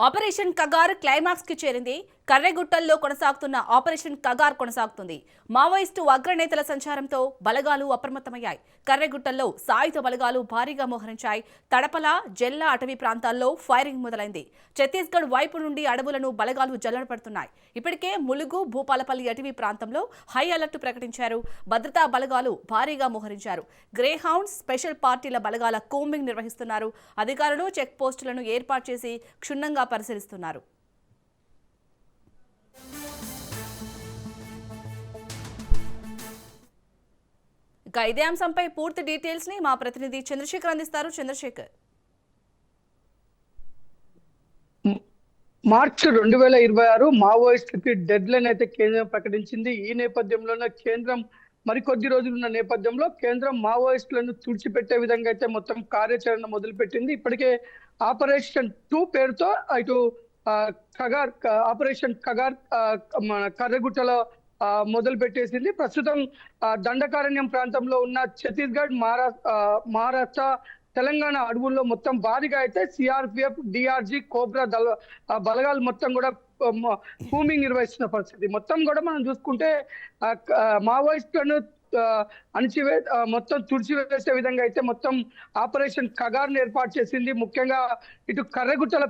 Operation Kagar climax కి చేరింది. కర్రెగుట్టల్లో కొనసాగుతున్న ఆపరేషన్ కగార్ కొనసాగుతుంది. మావోయిస్టు అగ్రనేతల సంచారంతో బలగాలు అప్రమత్తమయ్యాయి. కర్రెగుట్టల్లో సాయుధ బలగాలు భారీగా మోహరించాయి. తడపల, జెల్లా అటవీ ప్రాంతాల్లో ఫైరింగ్ మొదలైంది. ఛత్తీస్గఢ్ వైపు నుండి అడవులను బలగాలు జల్లెడపడుతున్నాయి. ఇప్పటికే ములుగు, భూపాలపల్లి అటవీ ప్రాంతంలో హై అలర్ట్ ప్రకటించారు. భద్రతా బలగాలు భారీగా మోహరించారు. గ్రేహౌండ్ స్పెషల్ పార్టీల బలగాల కోంబింగ్ నిర్వహిస్తున్నారు. అధికారులు చెక్ పోస్టులను ఏర్పాటు చేసి క్షుణ్ణంగా పరిశీలిస్తున్నారు. ఇక ఇదే అంశంపై పూర్తి డీటెయిల్స్ ని మా ప్రతినిధి చంద్రశేఖర్ అందిస్తారు. చంద్రశేఖర్, మార్చి 2026 మావోయిస్టులకి డెడ్ లైన్ అయితే కేంద్రం ప్రకటించింది. ఈ నేపథ్యంలోనే కేంద్రం మరికొద్ది రోజులున్న నేపథ్యంలో కేంద్రం మావోయిస్టులను తుడిచిపెట్టే విధంగా అయితే మొత్తం కార్యాచరణ మొదలుపెట్టింది. ఇప్పటికే ఆపరేషన్ 2 పేరుతో ఇటు కగార్ ఆపరేషన్ కగార్ మన కర్రగుట్టలో మొదలు పెట్టేసింది. ప్రస్తుతం దండకారణ్యం ప్రాంతంలో ఉన్న ఛత్తీస్గఢ్, మహారాష్ట్ర, తెలంగాణ అడవుల్లో మొత్తం భారీగా అయితే సిఆర్పిఎఫ్, డిఆర్జీ, కోబ్రా బలగాలు మొత్తం కూడా కూమింగ్ నిర్వహిస్తున్న పరిస్థితి. మొత్తం కూడా మనం చూసుకుంటే మావోయిస్టులను మొత్తం తుడిచివేసే విధంగా అయితే మొత్తం ఆపరేషన్ కగార్ను ఏర్పాటు చేసింది. ముఖ్యంగా ఇటు కర్రెగుట్టల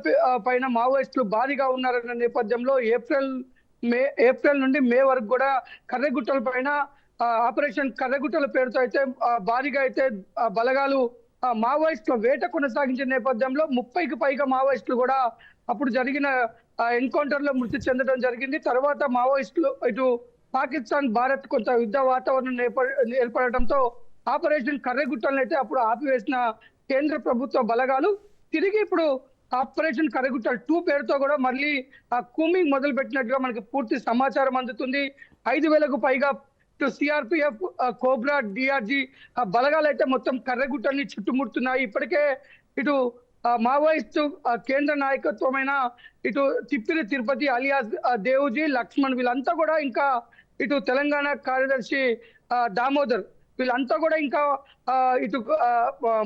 పైన మావోయిస్టులు భారీగా ఉన్నారన్న నేపథ్యంలో ఏప్రిల్ నుండి మే వరకు కూడా కర్రెగుట్టల పైన ఆపరేషన్ కర్రెగుట్టల పేరుతో అయితే భారీగా అయితే బలగాలు మావోయిస్టుల వేట కొనసాగించిన నేపథ్యంలో 30కి పైగా మావోయిస్టులు కూడా అప్పుడు జరిగిన ఎన్కౌంటర్ లో మృతి చెందడం జరిగింది. తర్వాత మావోయిస్టులు ఇటు పాకిస్తాన్, భారత్ కొంత యుద్ధ వాతావరణం ఏర్పడటంతో ఆపరేషన్ కర్రెగుట్టలను అయితే అప్పుడు ఆపివేసిన కేంద్ర ప్రభుత్వ బలగాలు తిరిగి ఇప్పుడు ఆపరేషన్ కర్రెగుట్ట 2 పేరుతో కూడా మళ్ళీ కూమింగ్ మొదలు పెట్టినట్టుగా మనకి పూర్తి సమాచారం అందుతుంది. 5,000కు పైగా సిఆర్పిఎఫ్, కోబ్రా, డిఆర్జీ బలగాలు అయితే మొత్తం కర్రెగుట్టల్ని చుట్టుముడుతున్నాయి. ఇప్పటికే ఇటు మావోయిస్టు కేంద్ర నాయకత్వమైన ఇటు తిప్పిరి తిరుపతి అలియాస్ దేవుజీ, లక్ష్మణ్ వీళ్ళంతా కూడా ఇంకా ఇటు తెలంగాణ కార్యదర్శి దామోదర్ వీళ్ళంతా కూడా ఇంకా ఇటు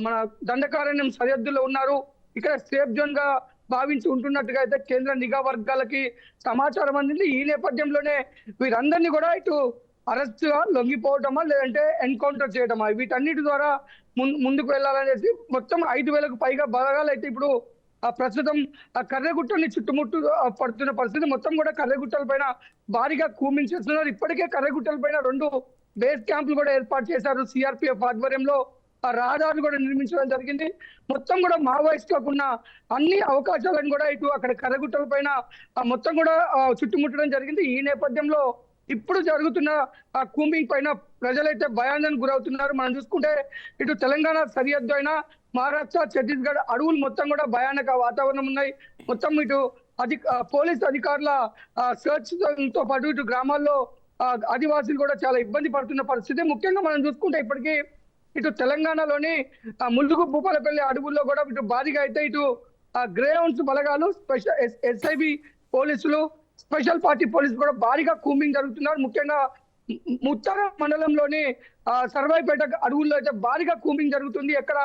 మన దండకారణ్యం సరిహద్దులో ఉన్నారు. ఇక్కడ సేఫ్ జోన్ గా భావించి ఉంటున్నట్టుగా అయితే కేంద్ర నిఘా వర్గాలకి సమాచారం అందింది. ఈ నేపథ్యంలోనే వీరందరినీ కూడా ఇటు అరెస్ట్ గా లొంగిపోవటమా లేదంటే ఎన్కౌంటర్ చేయటమా వీటన్నిటి ద్వారా ముందుకు వెళ్ళాలనేసి మొత్తం 5,000కు పైగా బలగాలు అయితే ఇప్పుడు ప్రస్తుతం కర్రెగుట్టని చుట్టుముట్టు పడుతున్న పరిస్థితి. మొత్తం కూడా కర్రెగుట్టల పైన భారీగా కూమింగ్ చేస్తున్నారు. ఇప్పటికే కర్రెగుట్టల పైన 2 బేస్ క్యాంపులు కూడా ఏర్పాటు చేశారు. సిఆర్పిఎఫ్ ఆధ్వర్యంలో రహదారులు కూడా నిర్మించడం జరిగింది. మొత్తం కూడా మావోయిస్టులకు ఉన్న అన్ని అవకాశాలను కూడా ఇటు అక్కడ కర్రెగుట్టల పైన మొత్తం కూడా చుట్టుముట్టడం జరిగింది. ఈ నేపథ్యంలో ఇప్పుడు జరుగుతున్న కూంబింగ్ పైన ప్రజలైతే భయాందోళనకు గురవుతున్నారు. మనం చూసుకుంటే ఇటు తెలంగాణ సరిహద్దు అయినా మహారాష్ట్ర, ఛత్తీస్గఢ్ అడవులు మొత్తం కూడా భయానక వాతావరణం ఉన్నాయి. మొత్తం ఇటు పోలీస్ అధికారుల సర్చ్ తో పాటు ఇటు గ్రామాల్లో ఆదివాసులు కూడా చాలా ఇబ్బంది పడుతున్న పరిస్థితి. ముఖ్యంగా మనం చూసుకుంటే ఇప్పటికీ ఇటు తెలంగాణలోని ములుగు, భూపాలపల్లి అడవుల్లో కూడా ఇటు భారీగా అయితే ఇటు గ్రేహౌండ్స్ బలగాలు, స్పెషల్ ఎస్ఐబి పోలీసులు, స్పెషల్ పార్టీ పోలీసులు కూడా భారీగా కూంబింగ్ జరుగుతున్నారు. ముఖ్యంగా ఉత్తర మండలంలోని సర్వాయిపేట అడవుల్లో అయితే భారీగా కూంబింగ్ జరుగుతుంది. ఎక్కడ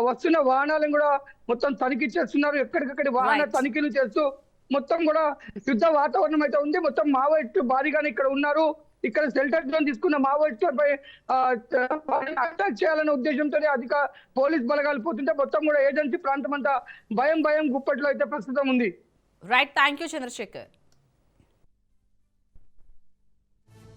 వస్తున్న వాహనాలను కూడా మొత్తం తనిఖీ చేస్తున్నారు. ఎక్కడికక్కడి వాహన తనిఖీలు చేస్తూ మొత్తం కూడా యుద్ధ వాతావరణం అయితే ఉంది. మొత్తం మావోయిస్టు భారీగానే ఇక్కడ ఉన్నారు. ఇక్కడ షెల్టర్ జోన్ తీసుకున్న మావోయిస్టులపై అటాక్ చేయాలనే ఉద్దేశంతో పోలీస్ బలగాలు పోతుంటే మొత్తం కూడా ఏజెన్సీ ప్రాంతం అంతా భయం గుప్పట్లో అయితే ప్రస్తుతం ఉంది. Right, thank you Chandrasekhar.